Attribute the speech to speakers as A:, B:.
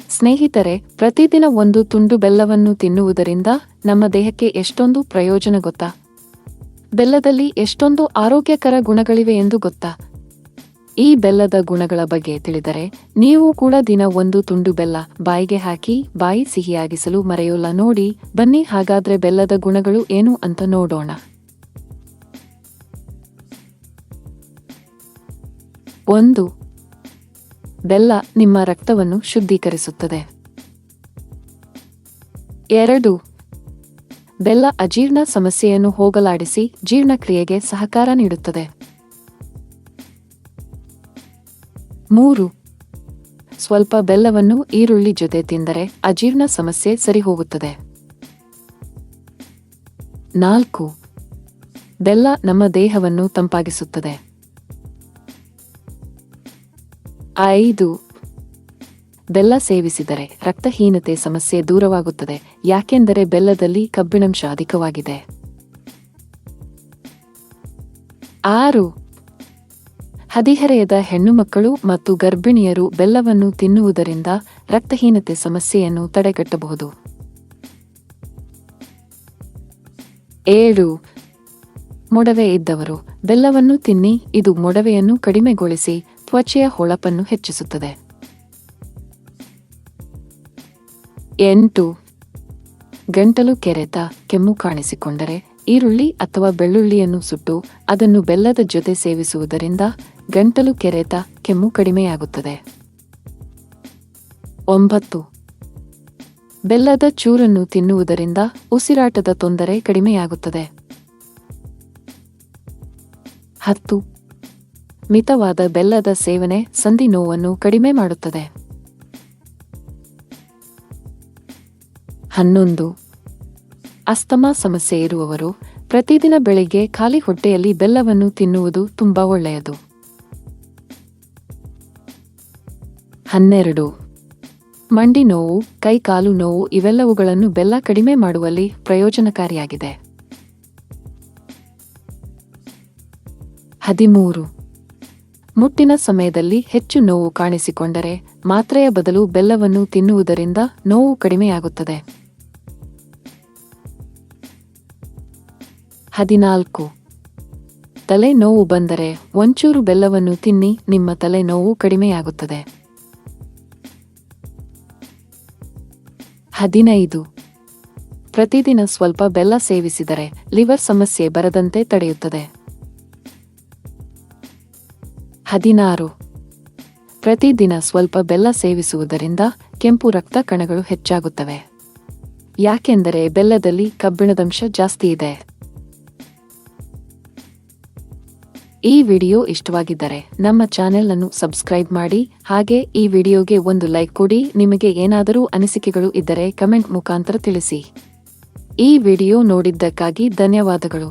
A: ಸ್ನೇಹಿತರೆ, ಪ್ರತಿದಿನ ಒಂದು ತುಂಡು ಬೆಲ್ಲವನ್ನು ತಿನ್ನುವುದರಿಂದ ನಮ್ಮ ದೇಹಕ್ಕೆ ಎಷ್ಟೊಂದು ಪ್ರಯೋಜನ ಗೊತ್ತಾ? ಬೆಲ್ಲದಲ್ಲಿ ಎಷ್ಟೊಂದು ಆರೋಗ್ಯಕರ ಗುಣಗಳಿವೆ ಎಂದು ಗೊತ್ತಾ? ಈ ಬೆಲ್ಲದ ಗುಣಗಳ ಬಗ್ಗೆ ತಿಳಿದರೆ ನೀವು ಕೂಡ ದಿನ ಒಂದು ತುಂಡು ಬೆಲ್ಲ ಬಾಯಿಗೆ ಹಾಕಿ ಬಾಯಿ ಸಿಹಿಯಾಗಿಸಲು ಮರೆಯೋಲ್ಲ. ನೋಡಿ ಬನ್ನಿ, ಹಾಗಾದ್ರೆ ಬೆಲ್ಲದ ಗುಣಗಳು ಏನು ಅಂತ ನೋಡೋಣ. 1. ಬೆಲ್ಲ ನಿಮ್ಮ ರಕ್ತವನ್ನು ಶುದ್ಧೀಕರಿಸುತ್ತದೆ. 2. ಬೆಲ್ಲ ಅಜೀರ್ಣ ಸಮಸ್ಯೆಯನ್ನು ಹೋಗಲಾಡಿಸಿ ಜೀರ್ಣಕ್ರಿಯೆಗೆ ಸಹಕಾರ ನೀಡುತ್ತದೆ. 3. ಸ್ವಲ್ಪ ಬೆಲ್ಲವನ್ನು ಈರುಳ್ಳಿ ಜೊತೆ ತಿಂದರೆ ಅಜೀರ್ಣ ಸಮಸ್ಯೆ ಸರಿಹೋಗುತ್ತದೆ. 4. ಬೆಲ್ಲ ನಮ್ಮ ದೇಹವನ್ನು ತಂಪಾಗಿಸುತ್ತದೆ. 5. ಬೆಲ್ಲ ಸೇವಿಸಿದರೆ ರಕ್ತಹೀನತೆ ಸಮಸ್ಯೆ ದೂರವಾಗುತ್ತದೆ, ಯಾಕೆಂದರೆ ಬೆಲ್ಲದಲ್ಲಿ ಕಬ್ಬಿಣಾಂಶ ಅಧಿಕವಾಗಿದೆ. 6. ಹದಿಹರೆಯದ ಹೆಣ್ಣುಮಕ್ಕಳು ಮತ್ತು ಗರ್ಭಿಣಿಯರು ಬೆಲ್ಲವನ್ನು ತಿನ್ನುವುದರಿಂದ ರಕ್ತಹೀನತೆ ಸಮಸ್ಯೆಯನ್ನು ತಡೆಗಟ್ಟಬಹುದು. 7. ಮೊಡವೆ ಇದ್ದವರು ಬೆಲ್ಲವನ್ನು ತಿನ್ನಿ, ಇದು ಮೊಡವೆಯನ್ನು ಕಡಿಮೆಗೊಳಿಸಿ ತ್ವಚೆಯ ಹೊಳಪನ್ನು ಹೆಚ್ಚಿಸುತ್ತದೆ. 8. ಗಂಟಲು ಕೆರೆತ, ಕೆಮ್ಮು ಕಾಣಿಸಿಕೊಂಡರೆ ಈರುಳ್ಳಿ ಅಥವಾ ಬೆಳ್ಳುಳ್ಳಿಯನ್ನು ಸುಟ್ಟು ಅದನ್ನು ಬೆಲ್ಲದ ಜೊತೆ ಸೇವಿಸುವುದರಿಂದ ಗಂಟಲು ಕೆರೆತ, ಕೆಮ್ಮು ಕಡಿಮೆಯಾಗುತ್ತದೆ. 9. ಬೆಲ್ಲದ ಚೂರನ್ನು ತಿನ್ನುವುದರಿಂದ ಉಸಿರಾಟದ ತೊಂದರೆ ಕಡಿಮೆಯಾಗುತ್ತದೆ. 10. ಮಿತವಾದ ಬೆಲ್ಲದ ಸೇವನೆ ಸಂಧಿ ನೋವನ್ನು ಕಡಿಮೆ ಮಾಡುತ್ತದೆ. 11. ಅಸ್ತಮಾ ಸಮಸ್ಯೆ ಇರುವವರು ಪ್ರತಿದಿನ ಬೆಳಿಗ್ಗೆ ಖಾಲಿ ಹೊಟ್ಟೆಯಲ್ಲಿ ಬೆಲ್ಲವನ್ನು ತಿನ್ನುವುದು ತುಂಬಾ ಒಳ್ಳೆಯದು. 12. ಮಂಡಿ ನೋವು, ಕೈಕಾಲು ನೋವು ಇವೆಲ್ಲವುಗಳನ್ನು ಬೆಲ್ಲ ಕಡಿಮೆ ಮಾಡುವಲ್ಲಿ ಪ್ರಯೋಜನಕಾರಿಯಾಗಿದೆ. 13. ಮುಟ್ಟಿನ ಸಮಯದಲ್ಲಿ ಹೆಚ್ಚು ನೋವು ಕಾಣಿಸಿಕೊಂಡರೆ ಮಾತ್ರೆಯ ಬದಲು ಬೆಲ್ಲವನ್ನು ತಿನ್ನುವುದರಿಂದ ನೋವು ಕಡಿಮೆಯಾಗುತ್ತದೆ. 14. ತಲೆ ನೋವು ಬಂದರೆ ಒಂಚೂರು ಬೆಲ್ಲವನ್ನು ತಿನ್ನಿ, ನಿಮ್ಮ ತಲೆ ನೋವು ಕಡಿಮೆಯಾಗುತ್ತದೆ. 15. ಪ್ರತಿದಿನ ಸ್ವಲ್ಪ ಬೆಲ್ಲ ಸೇವಿಸಿದರೆ ಲಿವರ್ ಸಮಸ್ಯೆ ಬರದಂತೆ ತಡೆಯುತ್ತದೆ. 16. ಪ್ರತಿದಿನ ಸ್ವಲ್ಪ ಬೆಲ್ಲ ಸೇವಿಸುವುದರಿಂದ ಕೆಂಪು ರಕ್ತ ಕಣಗಳು ಹೆಚ್ಚಾಗುತ್ತವೆ, ಯಾಕೆಂದರೆ ಬೆಲ್ಲದಲ್ಲಿ ಕಬ್ಬಿಣದಂಶ ಜಾಸ್ತಿ ಇದೆ. ಈ ವಿಡಿಯೋ ಇಷ್ಟವಾಗಿದ್ದರೆ ನಮ್ಮ ಚಾನೆಲ್ ಅನ್ನು ಸಬ್ಸ್ಕ್ರೈಬ್ ಮಾಡಿ, ಹಾಗೆ ಈ ವಿಡಿಯೋಗೆ ಒಂದು ಲೈಕ್ ಕೊಡಿ. ನಿಮಗೆ ಏನಾದರೂ ಅನಿಸಿಕೆಗಳು ಇದ್ದರೆ ಕಮೆಂಟ್ ಮುಖಾಂತರ ತಿಳಿಸಿ. ಈ ವಿಡಿಯೋ ನೋಡಿದ್ದಕ್ಕಾಗಿ ಧನ್ಯವಾದಗಳು.